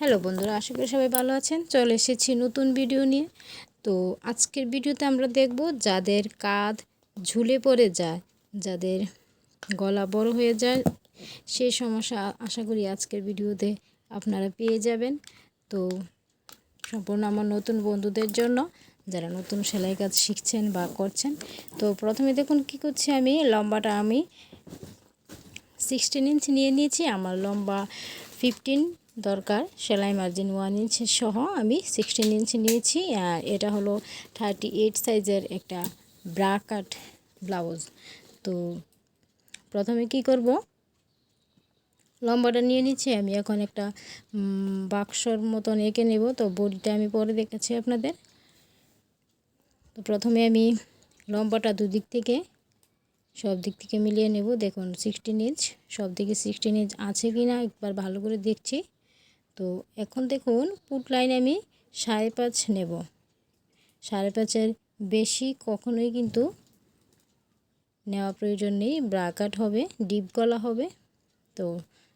Hello বন্ধুরা, আশা করি সবাই ভালো আছেন। চলে এসেছি নতুন ভিডিও নিয়ে। তো আজকের ভিডিওতে আমরা দেখব যাদের কাঁধ ঝুলে পড়ে যায়, যাদের গলা বড় হয়ে যায়, সেই সমস্যা আশা করি আজকের ভিডিওতে আপনারা পেয়ে যাবেন। তো সম্পূর্ণ আমার নতুন বন্ধুদের জন্য, যারা নতুন সেলাই কাজ শিখছেন বা করছেন। তো প্রথমে দেখুন কি করছি, আমি লম্বাটা 16 ইঞ্চ নিয়ে নিয়েছি। আমার লম্বা 15 দরকার, সেলাই মার্জিন 1 ইঞ্চ সহ আমি 16 ইঞ্চ নিয়েছি। আর এটা হলো 38 সাইজের একটা ব্রা কাট ব্লাউজ। তো প্রথমে কি করব, লম্বাটা নিয়ে নিচ্ছি। আমি এখন একটা বাক্সর মতন এঁকে নেব। তো বডিটা আমি পরে দেখাচ্ছি আপনাদের। তো প্রথমে আমি লম্বাটা দুদিক থেকে সব দিক থেকে মিলিয়ে নেব। দেখুন 16 ইঞ্চ, সব দিকে 16 ইঞ্চ আছে কি না একবার ভালো করে দেখছি। তো এখন দেখুন পুট লাইন আমি 5.5 নেব। 5.5-এর বেশি কখনোই কিন্তু নেওয়া প্রয়োজন নেই। ব্রা কাট হবে, ডিপ গলা হবে। তো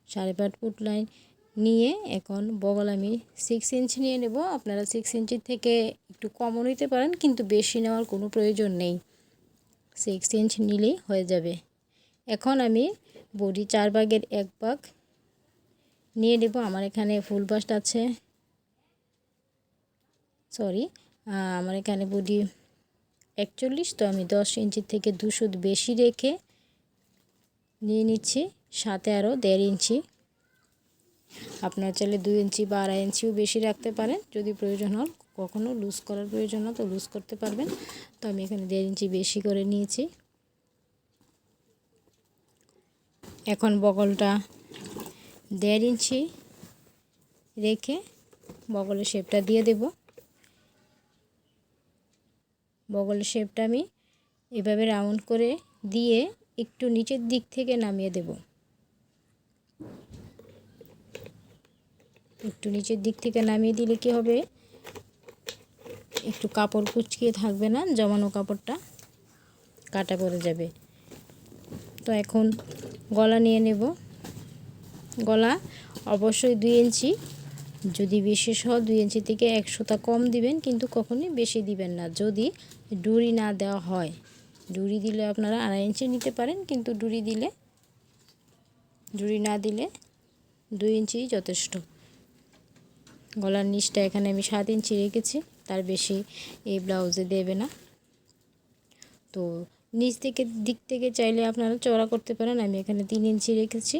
5.5 পুট লাইন নিয়ে এখন বগল আমি 6 ইঞ্চ নিয়ে নেব। আপনারা 6 ইঞ্চির থেকে একটু কমও নিতে পারেন, কিন্তু বেশি নেওয়ার কোনো প্রয়োজন নেই, 6 ইঞ্চ নিলেই হয়ে যাবে। এখন আমি বডি 4 ভাগের 1 ভাগ নিয়ে নেব। আমার এখানে ফুল বাস্ট আছে, আমার এখানে বডি 41, তো আমি 10 ইঞ্চির থেকে 2 সুত বেশি রেখে নিয়ে নিচ্ছি। সাথে আরও 1.5 ইঞ্চি, আপনারা চাইলে 2 ইঞ্চি বা 2.5 ইঞ্চিও বেশি রাখতে পারেন। যদি প্রয়োজন হয়, কখনো লুজ করার প্রয়োজন হয় তো লুজ করতে পারবেন। তো আমি এখানে 1.5 ইঞ্চি বেশি করে নিয়েছি। এখন বগলটা 1.5 ইঞ্চি রেখে বগলের শেপটা দিয়ে দেব। বগলের শেপটা আমি এভাবে রাউন্ড করে দিয়ে একটু নিচের দিক থেকে নামিয়ে দেব। একটু নিচের দিক থেকে নামিয়ে দিলে কি হবে, একটু কাপড় কুচকিয়ে থাকবে না, জমানো কাপড়টা কাটা পড়ে যাবে। তো এখন গলা নিয়ে নেব। গলা অবশ্যই 2 ইঞ্চি, যদি বিশেষ হয় 2 ইঞ্চি থেকে 1 সুতা কম দিবেন, কিন্তু কখনোই বেশি দিবেন না যদি ডুরি না দেওয়া হয়। ডুরি দিলে আপনারা 2.5 ইঞ্চি নিতে পারেন, কিন্তু ডুরি না দিলে 2 ইঞ্চি যথেষ্ট। গলার নিচটা এখানে আমি 7 ইঞ্চি রেখেছি, তার বেশি এই ব্লাউজে দেবে না। তো নিচ থেকে দিক থেকে চাইলে আপনারা চওড়া করতে পারেন। আমি এখানে 3 ইঞ্চি রেখেছি।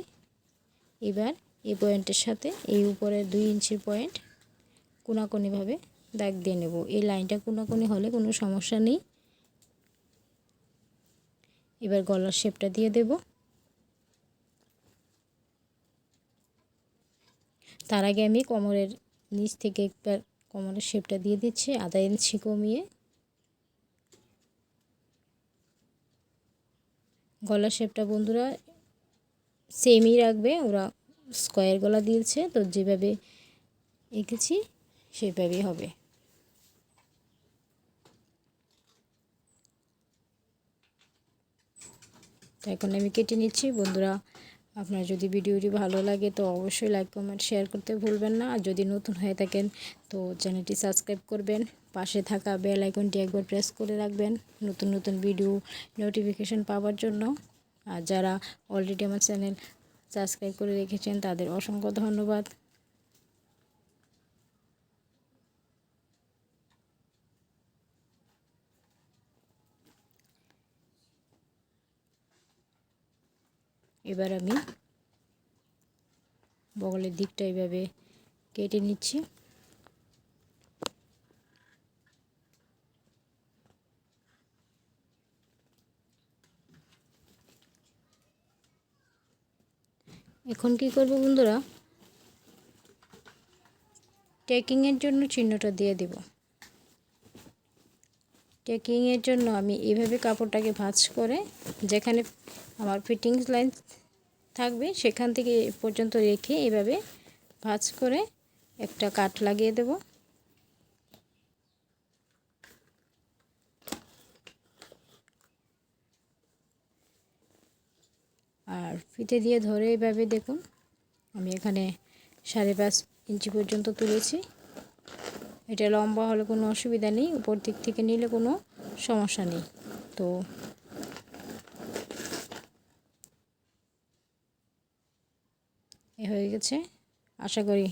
এবার এই পয়েন্টের সাথে এই উপরের 2 ইঞ্চির পয়েন্ট কোনাকুনিভাবে দাগ দিয়ে নেব। এই লাইনটা কোনাকুনি হলে কোনো সমস্যা নেই। এবার গলার শেপটা দিয়ে দেব। তার আগে আমি কোমরের নিচ থেকে একবার কোমরের শেপটা দিয়ে দিচ্ছি, 1/2 ইঞ্চি কমিয়ে। গলার শেপটা বন্ধুরা সেমই রাখবে, ওরা স্কোয়ার গলা দিয়েছে, তো যেভাবে এঁকেছি সেভাবেই হবে। তো এখন আমি কেটে নিচ্ছি। বন্ধুরা, আপনার যদি ভিডিওটি ভালো লাগে তো অবশ্যই লাইক কমেন্ট শেয়ার করতে ভুলবেন না। আর যদি নতুন হয়ে থাকেন তো চ্যানেলটি সাবস্ক্রাইব করবেন, পাশে থাকা বেল আইকনটি একবার প্রেস করে রাখবেন নতুন নতুন ভিডিও নোটিফিকেশন পাওয়ার জন্য। আর যারা অলরেডি আমার চ্যানেল সাবস্ক্রাইব করে রেখেছেন তাদের অসংখ্য ধন্যবাদ। এবার আমি বগলের দিকটা এইভাবে কেটে নিচ্ছি। এখন কি করব বন্ধুরা, টেকিংয়ের জন্য চিহ্নটা দিয়ে দেব। টেকিংয়ের জন্য আমি এইভাবে কাপড়টাকে ভাঁজ করে, যেখানে আমার ফিটিংস লাইন থাকবে সেখান থেকে এ পর্যন্ত রেখে এভাবে ভাঁজ করে একটা কাট লাগিয়ে দেব। আর ফিতে দিয়ে ধরে এইভাবে দেখুন, আমি এখানে 5.5 ইঞ্চি পর্যন্ত তুলেছি। এটা লম্বা হলে কোনো অসুবিধা নেই, উপর দিক থেকে নিলে কোনো সমস্যা নেই। তো এ হয়ে গেছে, আশা করি